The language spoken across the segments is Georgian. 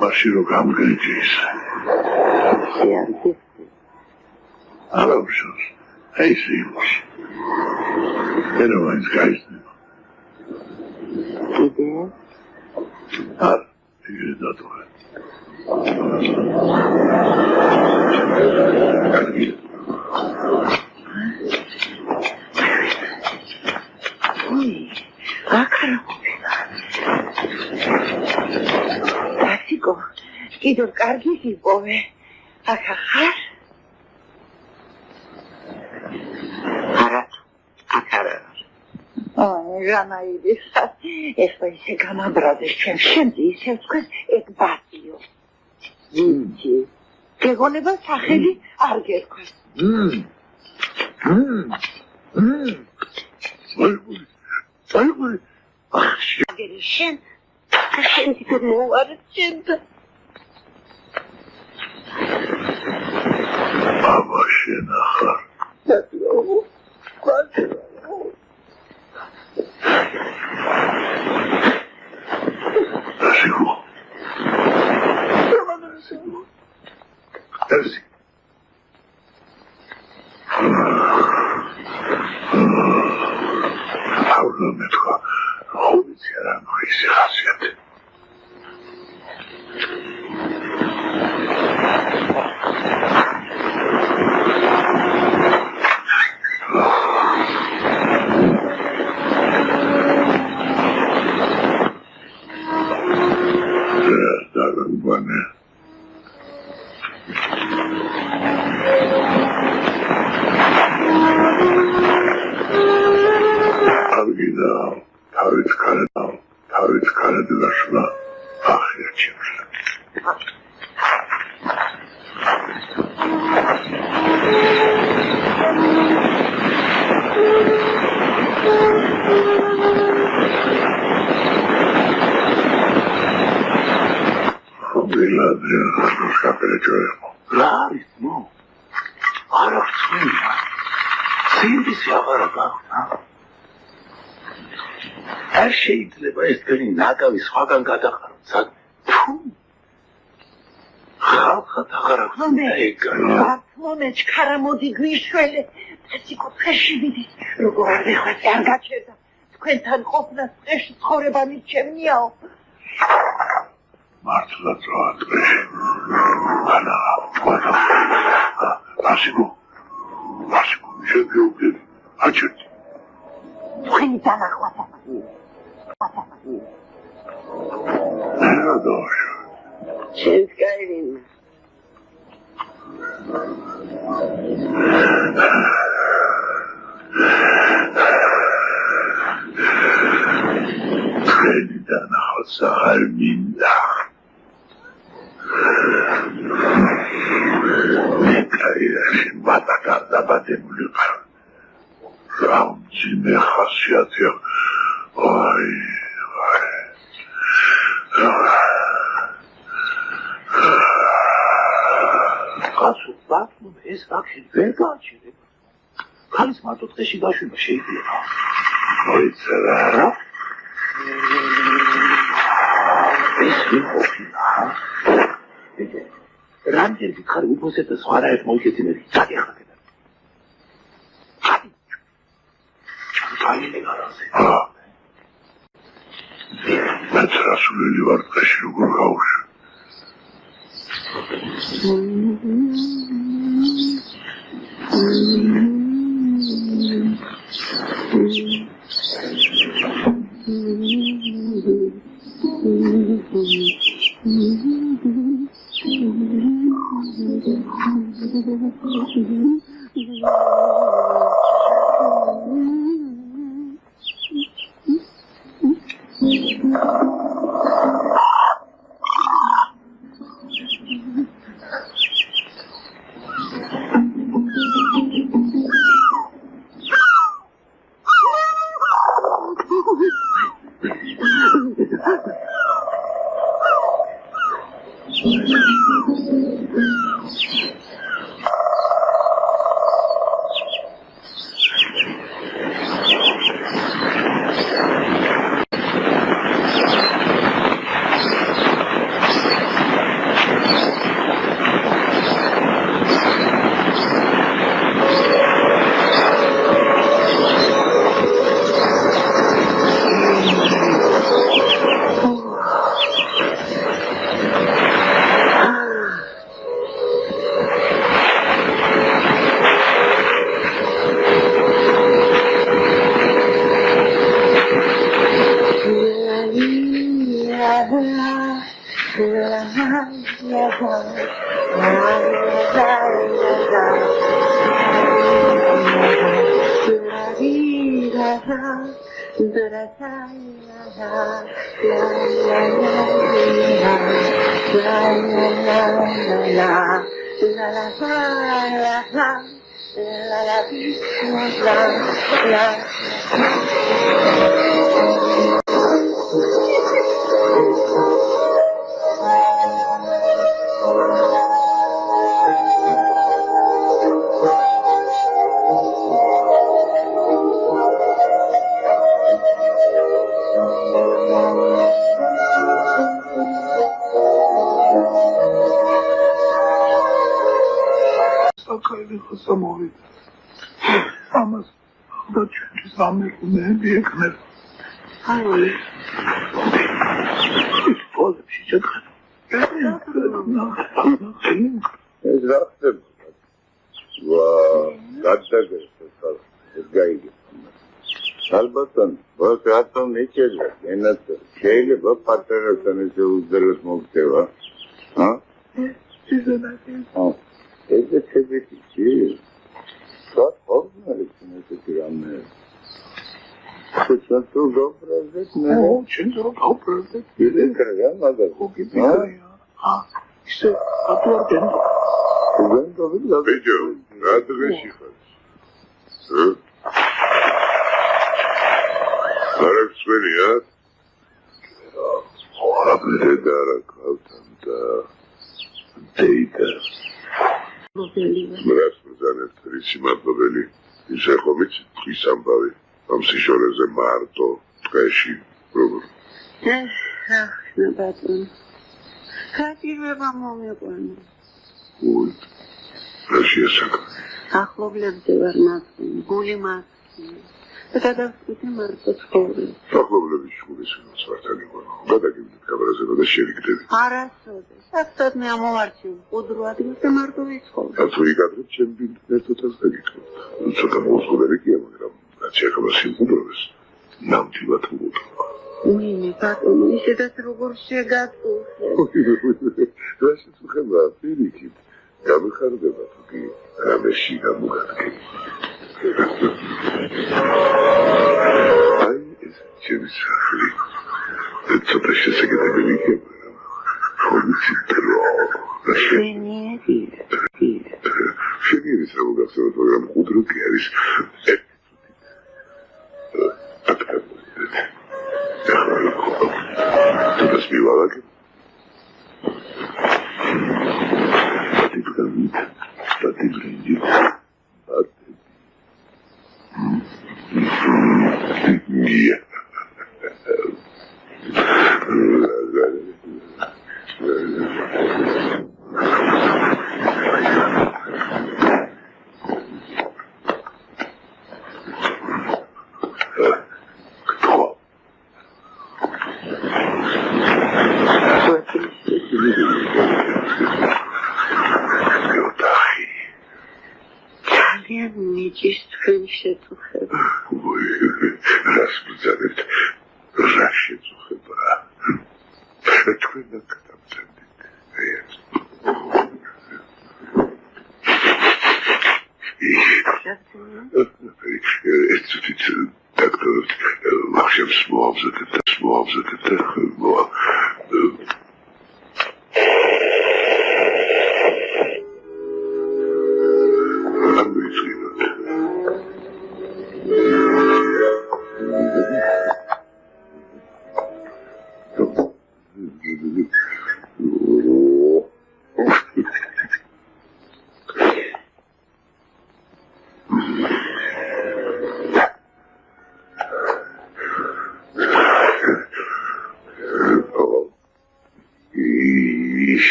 მაშინ რო გამგრიჯის. არა უშავს. აი სიმში. ეროვანს გაიზნება. კიდე? არა, ეგრე დადოღე. Lasiko, კიდევ კარგი იპოვე. ახახარ? არა, ახარა. განაიდი. ეხლა ისე გამაბრაზეს ჩვენ შემდი ისე ვთქვეს ეგ ბატიო. იცი. გეგონება სახელი არ გერქვეს. წაიყვი. აგერი შენ შენ თვითონ მოუარჩენდა. აბა შენ ახარ. Lasiko. Ersi. Ahora me toca judiciar a Mauricio Hacienda. არ შეიძლება ეს თქვენი ნაკავი სხვაგან გადაყაროთ სად თუ ხალხად აღარ აქვს ეგარი მომეჩ ქარამოდი გვიშველე lasiko ფეში მიდის როგორ არ ვიხვალე არ გაჩერდა თქვენთან ყოფნა წეში ცხოვრება მიჩემნიაო მართლა წვატრე ანა lasiko შეგეუბნები აჩერდი თქვენი დანახვათა რა დაშ შევკაირინ თქვენი დანახვათა არ მინდა მეკაირაში ბატაკარ დაბადებული ხარ Ramcime xasiyyatı vay Qasub baxım es vakit ver qaçırıb Qalis martut qeshi daşıma şey deyil Oy sevara Esmin okina Ramcim dikkat upusete svarayet moyketini Zadi xaqida Met Rasulü var kaşı kurgavuş. Albatta, bu rahatım ne çezer? Yenatı. Şeyli bu patlarsanız uzduruz muhteva. Ha? Size ne diyeyim? Ha. Evde tebrik ki. Saat olmuyor içine tuturanlar. Sıçratı dobrazet ne? O şimdi o dobrazet. Yürü kırgan adam. O gibi ya. Ha. İşte atlar benim. Ben de bilmiyorum. Пойдем, надо расчихать. Нарак смени, а? Абде дарак, автанда. Дейта. Мраз მზანეთ რისი მადლობელი. ისე ხომ იცით თვის ამბავი. ამ სიშორეზე მარტო დღეში როგორ? ნაბატონ. ხაჭირება მომიყვანა. ой. რაშია საქმე? ახლობლებზე ვარ ნახული. გული მაქვს. გადავწყვიტე მარტო ცხოვრება. ახლობლების შურის მოსვართან იყო. გადაგივიდეთ კამერაზე და შევიგდები. არასოდეს. საერთოდ მე ამოვარჩევ. უდრო ადგილს და მარტო ვიცხოვ. თუ იგადრებ ჩემ ბინტნეთოთაც დაგიწყობ. ცოტა მოსულები კი მაგრამ რაც ეხება სიმყურებს ნამდვილად მოუთხა. მინე ბატონო ისედაც როგორ შეგატყუხე. რაშიც ხება პირიქით. გამიხარდება თუ კი რამეში გამოგადგენ. აი ეს ჩემი სახლი. ცოტა შესაძლებელი იქნება. შეგირი სამოგახსენოთ, მაგრამ ხუდრო კი არის ერთი წუთით. თუნდაც მივალაგებ. სტატიბრინჯი. ია. მიჭის თქვენ შეწუხება. რას ბრძანებთ? რა შეწუხება? თქვენ დაგწევდით. ეს ცუდით დაგწევთ. ვახშებს მოავზეთ და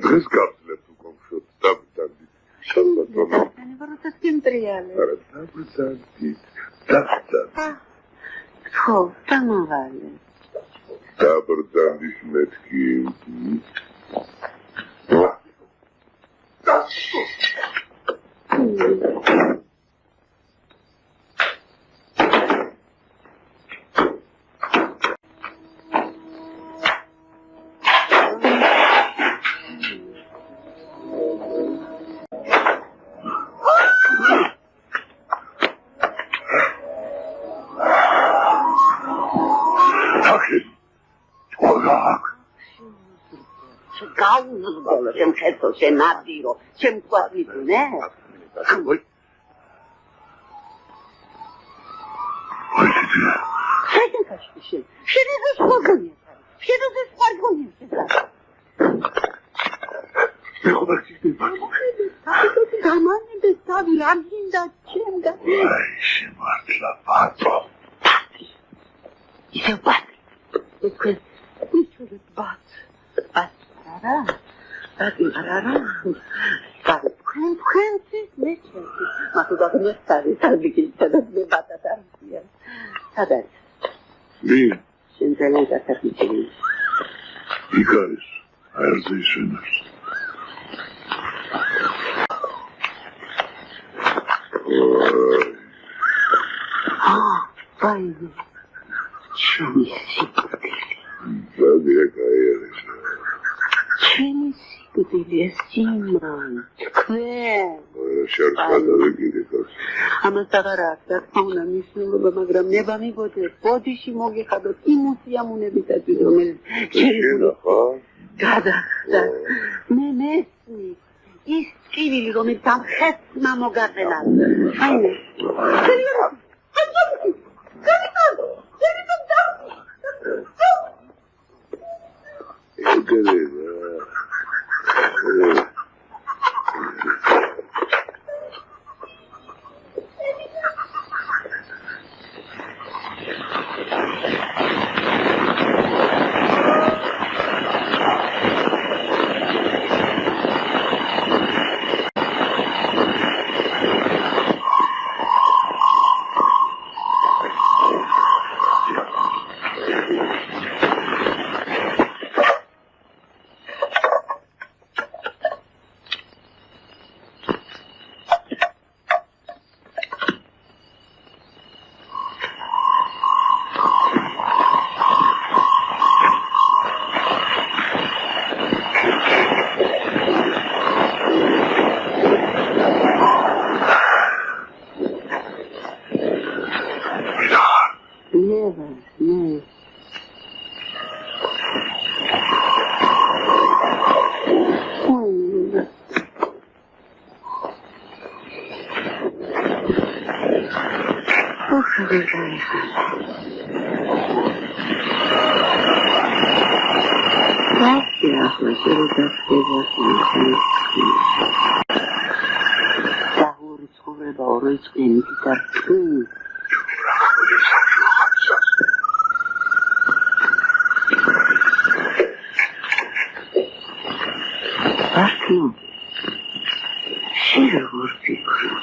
დღეს გავძლებ უკომშოთ დაბრძანდით. ხო, დამავალე. დაბრძანდის მეთქი. Senadiro, c'è quasi non è. ბოდიში მოგიხადოთ იმუსიამუნებითაც რომელიც გადახდა მე მესმი ის წივილი რომელიც ამ ხესმა მოგაყელა აინე Ach, no. შენ როგორ ფიქრობ?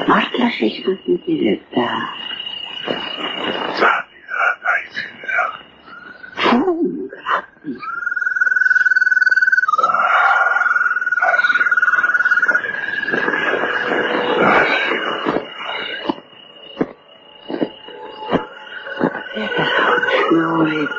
მართლა შეჭრილდება. ძალიან დაიძინე. No, it's